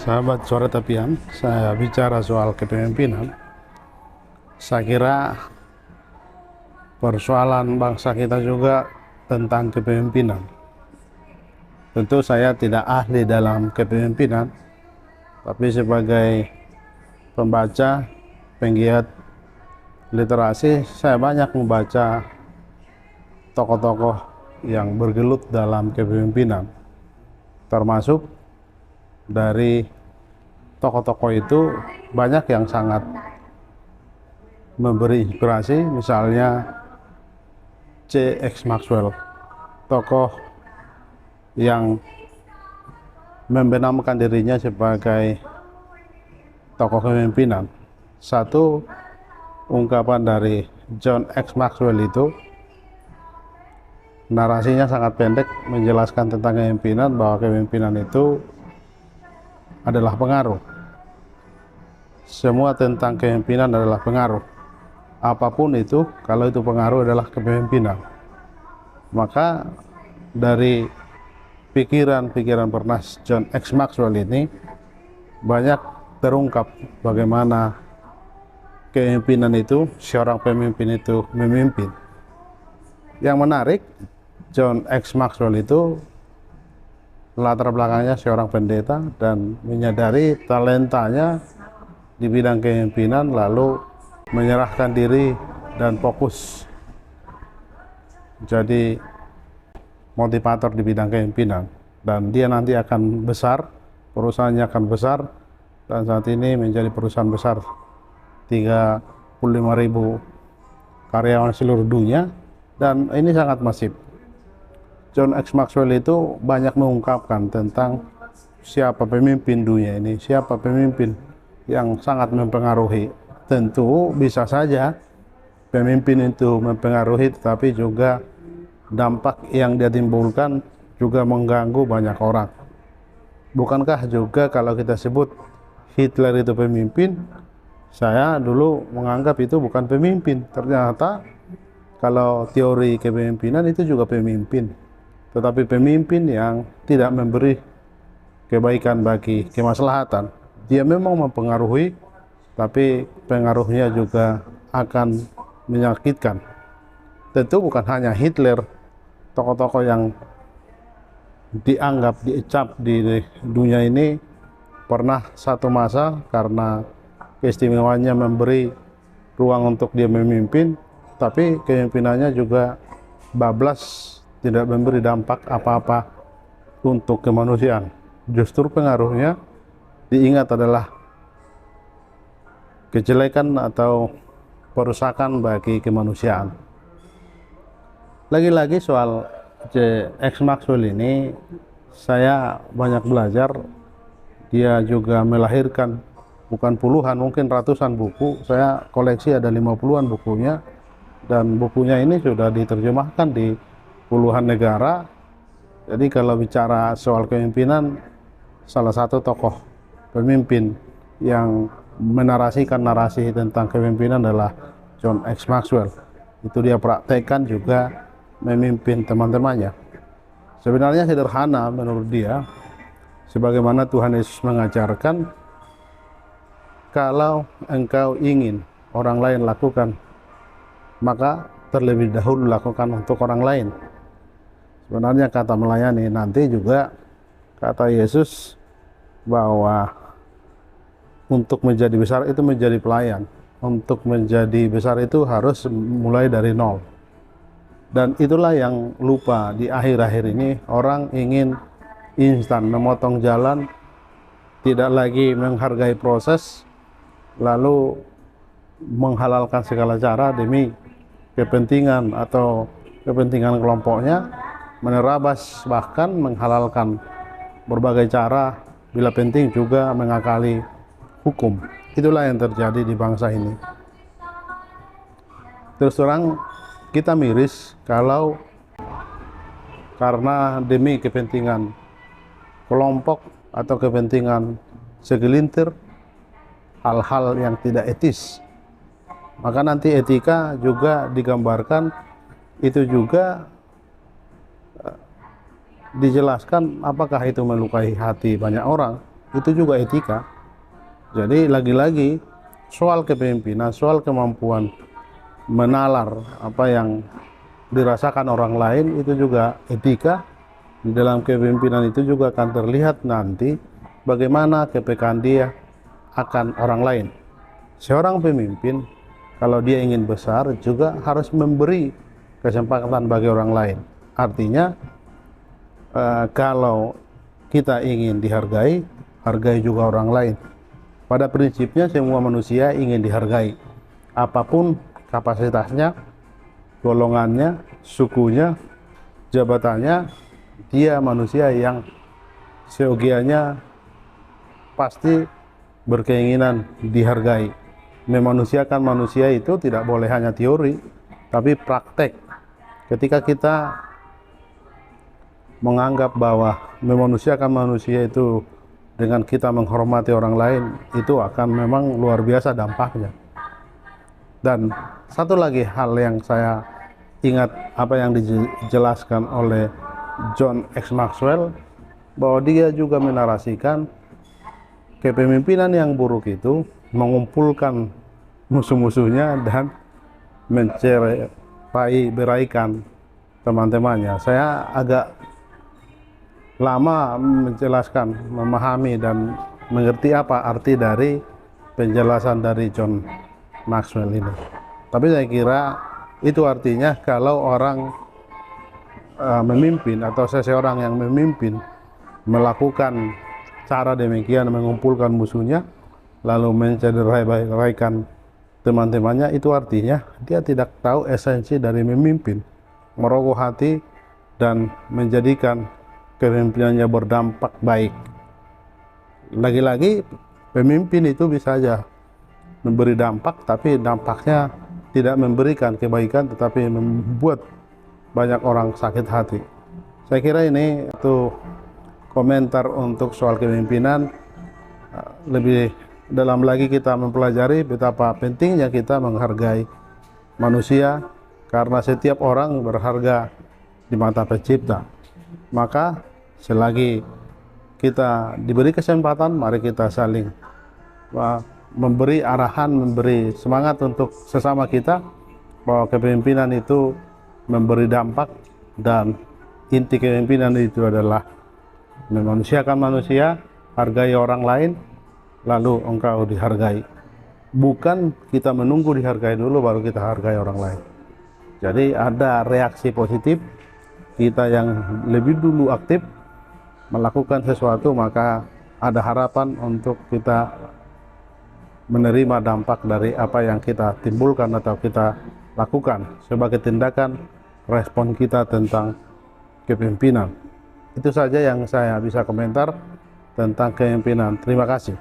Sahabat Suara Tepian, saya bicara soal kepemimpinan. Saya kira persoalan bangsa kita juga tentang kepemimpinan. Tentu saya tidak ahli dalam kepemimpinan, tapi sebagai pembaca, penggiat literasi, saya banyak membaca tokoh-tokoh yang bergelut dalam kepemimpinan, termasuk dari tokoh-tokoh itu banyak yang sangat memberi inspirasi, misalnya C.X. Maxwell, tokoh yang membenamkan dirinya sebagai tokoh kepemimpinan. Satu ungkapan dari John X. Maxwell itu, narasinya sangat pendek menjelaskan tentang kepemimpinan, bahwa kepemimpinan itu adalah pengaruh. Semua tentang kepemimpinan adalah pengaruh. Apapun itu, kalau itu pengaruh adalah kepemimpinan. Maka dari pikiran-pikiran bernas John X. Maxwell ini banyak terungkap bagaimana kepemimpinan itu, seorang pemimpin itu memimpin. Yang menarik, John X. Maxwell itu latar belakangnya seorang pendeta dan menyadari talentanya di bidang kepemimpinan, lalu menyerahkan diri dan fokus jadi motivator di bidang kepemimpinan, dan dia nanti akan besar, perusahaannya akan besar, dan saat ini menjadi perusahaan besar, 35.000 karyawan seluruh dunia, dan ini sangat masif. John X. Maxwell itu banyak mengungkapkan tentang siapa pemimpin dunia ini, siapa pemimpin yang sangat mempengaruhi. Tentu bisa saja pemimpin itu mempengaruhi, tetapi juga dampak yang dia timbulkan juga mengganggu banyak orang. Bukankah juga kalau kita sebut Hitler itu pemimpin, saya dulu menganggap itu bukan pemimpin. Ternyata kalau teori kepemimpinan itu juga pemimpin, tetapi pemimpin yang tidak memberi kebaikan bagi kemaslahatan. Dia memang mempengaruhi, tapi pengaruhnya juga akan menyakitkan. Tentu bukan hanya Hitler, tokoh-tokoh yang dianggap, diecap di dunia ini pernah satu masa karena keistimewaannya memberi ruang untuk dia memimpin, tapi kepemimpinannya juga bablas, tidak memberi dampak apa-apa untuk kemanusiaan. Justru pengaruhnya diingat adalah kejelekan atau perusakan bagi kemanusiaan. Lagi-lagi soal X. Maxwell ini, saya banyak belajar. Dia juga melahirkan bukan puluhan, mungkin ratusan buku. Saya koleksi ada 50-an bukunya, dan bukunya ini sudah diterjemahkan di puluhan negara. Jadi kalau bicara soal kepemimpinan, salah satu tokoh pemimpin yang menarasikan narasi tentang kepemimpinan adalah John X. Maxwell. Itu dia praktekkan juga memimpin teman-temannya. Sebenarnya sederhana menurut dia, sebagaimana Tuhan Yesus mengajarkan, kalau engkau ingin orang lain lakukan, maka terlebih dahulu lakukan untuk orang lain. Sebenarnya kata melayani nanti juga kata Yesus bahwa untuk menjadi besar itu menjadi pelayan. Untuk menjadi besar itu harus mulai dari nol. Dan itulah yang lupa di akhir-akhir ini. Orang ingin instan, memotong jalan, tidak lagi menghargai proses, lalu menghalalkan segala cara demi kepentingan atau kepentingan kelompoknya, menerabas bahkan menghalalkan berbagai cara, bila penting juga mengakali hukum. Itulah yang terjadi di bangsa ini. Terus terang kita miris kalau karena demi kepentingan kelompok atau kepentingan segelintir hal-hal yang tidak etis, maka nanti etika juga digambarkan, itu juga dijelaskan apakah itu melukai hati banyak orang. itu juga etika. Jadi lagi-lagi soal kepemimpinan, soal kemampuan menalar apa yang dirasakan orang lain, itu juga etika. Di dalam kepemimpinan itu juga akan terlihat nanti bagaimana kepekaan dia akan orang lain. Seorang pemimpin kalau dia ingin besar juga harus memberi kesempatan bagi orang lain. Artinya kalau kita ingin dihargai, hargai juga orang lain. Pada prinsipnya semua manusia ingin dihargai, apapun kapasitasnya, golongannya, sukunya, jabatannya. Dia manusia yang seyogianya pasti berkeinginan dihargai. Memanusiakan manusia itu tidak boleh hanya teori, tapi praktek. Ketika kita menganggap bahwa memanusiakan manusia itu dengan kita menghormati orang lain, itu akan memang luar biasa dampaknya. Dan satu lagi hal yang saya ingat apa yang dijelaskan oleh John X. Maxwell, bahwa dia juga menarasikan kepemimpinan yang buruk itu mengumpulkan musuh-musuhnya dan beraikan teman-temannya. Saya agak lama menjelaskan, memahami dan mengerti apa arti dari penjelasan dari John Maxwell ini. Tapi saya kira itu artinya kalau orang memimpin atau seseorang yang memimpin melakukan cara demikian, mengumpulkan musuhnya lalu mencederai-beraikan teman-temannya, itu artinya dia tidak tahu esensi dari memimpin, merogoh hati dan menjadikan kepemimpinannya berdampak baik. Lagi-lagi pemimpin itu bisa saja memberi dampak, tapi dampaknya tidak memberikan kebaikan tetapi membuat banyak orang sakit hati. Saya kira ini itu komentar untuk soal kepemimpinan. Lebih dalam lagi kita mempelajari betapa pentingnya kita menghargai manusia, karena setiap orang berharga di mata Pencipta. Maka selagi kita diberi kesempatan, mari kita saling memberi arahan, memberi semangat untuk sesama kita, bahwa kepemimpinan itu memberi dampak, dan inti kepemimpinan itu adalah memanusiakan manusia, hargai orang lain, lalu engkau dihargai. Bukan kita menunggu dihargai dulu baru kita hargai orang lain. Jadi ada reaksi positif, kita yang lebih dulu aktif melakukan sesuatu, maka ada harapan untuk kita menerima dampak dari apa yang kita timbulkan atau kita lakukan sebagai tindakan respon kita tentang kepemimpinan. Itu saja yang saya bisa komentar tentang kepemimpinan. Terima kasih.